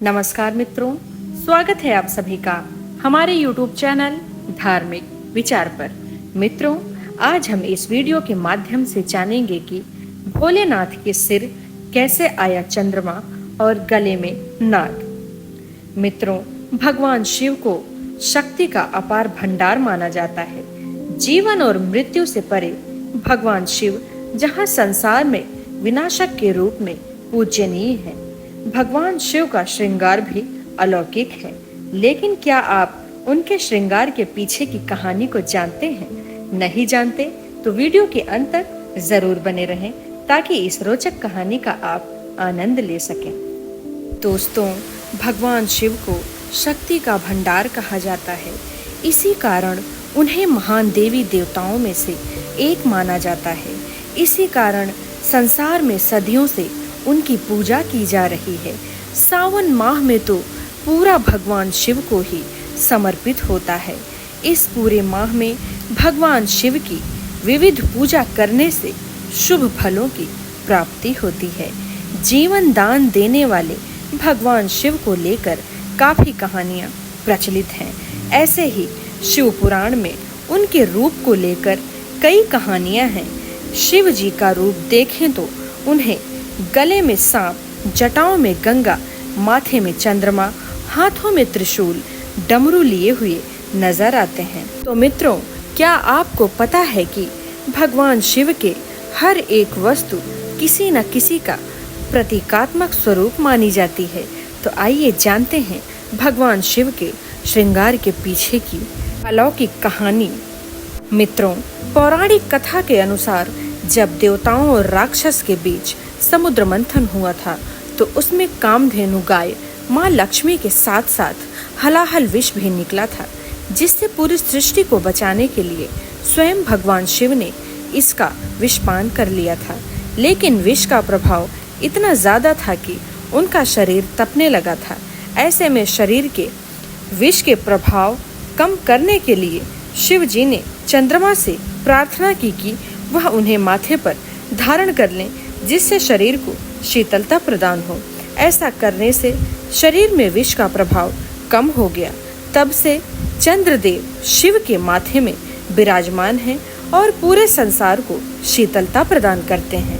नमस्कार मित्रों, स्वागत है आप सभी का हमारे YouTube चैनल धार्मिक विचार पर। मित्रों, आज हम इस वीडियो के माध्यम से जानेंगे कि भोलेनाथ के सिर कैसे आया चंद्रमा और गले में नाग। मित्रों, भगवान शिव को शक्ति का अपार भंडार माना जाता है। जीवन और मृत्यु से परे भगवान शिव जहाँ संसार में विनाशक के रूप में पूजनीय है, भगवान शिव का श्रृंगार भी अलौकिक है। लेकिन क्या आप उनके श्रृंगार के पीछे की कहानी को जानते हैं? नहीं जानते तो वीडियो के अंत तक जरूर बने रहें ताकि इस रोचक कहानी का आप आनंद ले सकें। दोस्तों, भगवान शिव को शक्ति का भंडार कहा जाता है। इसी कारण उन्हें महान देवी देवताओं में से एक माना जाता है। इसी कारण संसार में सदियों से उनकी पूजा की जा रही है। सावन माह में तो पूरा भगवान शिव को ही समर्पित होता है। इस पूरे माह में भगवान शिव की विविध पूजा करने से शुभ फलों की प्राप्ति होती है। जीवन दान देने वाले भगवान शिव को लेकर काफी कहानियां प्रचलित हैं। ऐसे ही शिव पुराण में उनके रूप को लेकर कई कहानियां हैं। शिव जी का रूप देखें तो उन्हें गले में सांप, जटाओं में गंगा, माथे में चंद्रमा, हाथों में त्रिशूल, डमरू लिए हुए नजर आते हैं। तो मित्रों, क्या आपको पता है कि भगवान शिव के हर एक वस्तु किसी न किसी का प्रतीकात्मक स्वरूप मानी जाती है? तो आइए जानते हैं भगवान शिव के श्रृंगार के पीछे की अलौकिक कहानी। मित्रों, पौराणिक कथा के अनुसार जब देवताओं और राक्षस के बीच समुद्र मंथन हुआ था तो उसमें कामधेनु गाय माँ लक्ष्मी के साथ साथ हलाहल विष भी निकला था, जिससे पूरी सृष्टि को बचाने के लिए स्वयं भगवान शिव ने इसका विषपान कर लिया था। लेकिन विष का प्रभाव इतना ज्यादा था कि उनका शरीर तपने लगा था। ऐसे में शरीर के विष के प्रभाव कम करने के लिए शिव जी ने चंद्रमा से प्रार्थना की कि वह उन्हें माथे पर धारण कर लें, जिससे शरीर को शीतलता प्रदान हो। ऐसा करने से शरीर में विष का प्रभाव कम हो गया। तब से चंद्रदेव शिव के माथे में विराजमान हैं और पूरे संसार को शीतलता प्रदान करते हैं।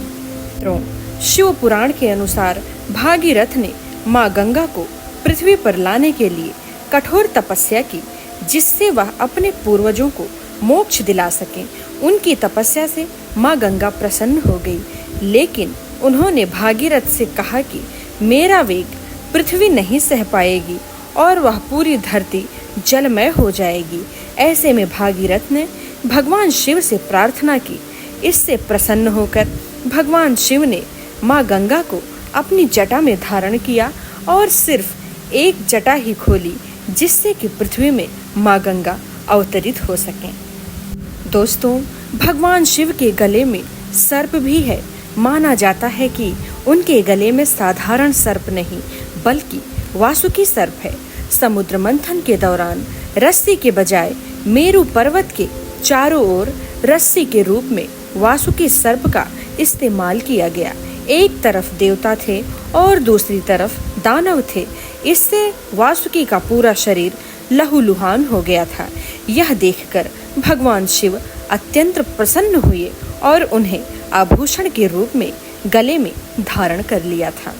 तो शिव पुराण के अनुसार भागीरथ ने माँ गंगा को पृथ्वी पर लाने के लिए कठोर तपस्या की, जिससे वह अपने पूर्वजों को मोक्ष दिला सकें। उनकी तपस्या से माँ गंगा प्रसन्न हो गई, लेकिन उन्होंने भागीरथ से कहा कि मेरा वेग पृथ्वी नहीं सह पाएगी और वह पूरी धरती जलमय हो जाएगी। ऐसे में भागीरथ ने भगवान शिव से प्रार्थना की। इससे प्रसन्न होकर भगवान शिव ने माँ गंगा को अपनी जटा में धारण किया और सिर्फ एक जटा ही खोली, जिससे कि पृथ्वी में माँ गंगा अवतरित हो सकें। दोस्तों, भगवान शिव के गले में सर्प भी है। माना जाता है कि उनके गले में साधारण सर्प नहीं बल्कि वासुकी सर्प है। समुद्र मंथन के दौरान रस्सी के बजाय मेरु पर्वत के चारों ओर रस्सी के रूप में वासुकी सर्प का इस्तेमाल किया गया। एक तरफ देवता थे और दूसरी तरफ दानव थे। इससे वासुकी का पूरा शरीर लहूलुहान हो गया था। यह देखकर भगवान शिव अत्यंत प्रसन्न हुए और उन्हें आभूषण के रूप में गले में धारण कर लिया था।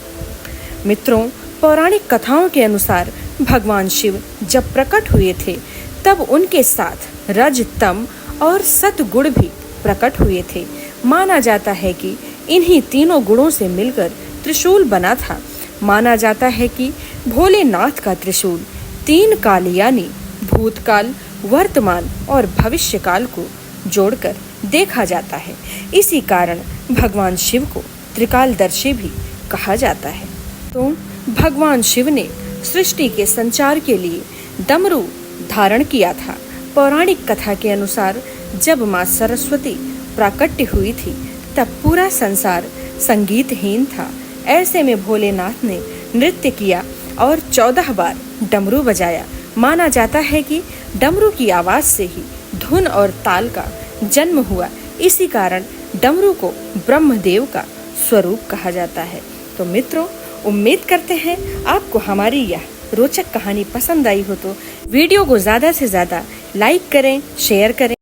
मित्रों, पौराणिक कथाओं के अनुसार भगवान शिव जब प्रकट हुए थे तब उनके साथ रज, तम और सत गुण भी प्रकट हुए थे। माना जाता है कि इन्हीं तीनों गुणों से मिलकर त्रिशूल बना था। माना जाता है कि भोलेनाथ का त्रिशूल 3 काल यानी भूतकाल, वर्तमान और भविष्य काल को जोड़कर देखा जाता है। इसी कारण भगवान शिव को त्रिकालदर्शी भी कहा जाता है। तो भगवान शिव ने सृष्टि के संचार के लिए डमरू धारण किया था। पौराणिक कथा के अनुसार जब माँ सरस्वती प्राकट्य हुई थी तब पूरा संसार संगीतहीन था। ऐसे में भोलेनाथ ने नृत्य किया और 14 बार डमरू बजाया। माना जाता है कि डमरू की आवाज से ही धुन और ताल का जन्म हुआ। इसी कारण डमरू को ब्रह्मदेव का स्वरूप कहा जाता है। तो मित्रों, उम्मीद करते हैं आपको हमारी यह रोचक कहानी पसंद आई हो तो वीडियो को ज़्यादा से ज़्यादा लाइक करें, शेयर करें।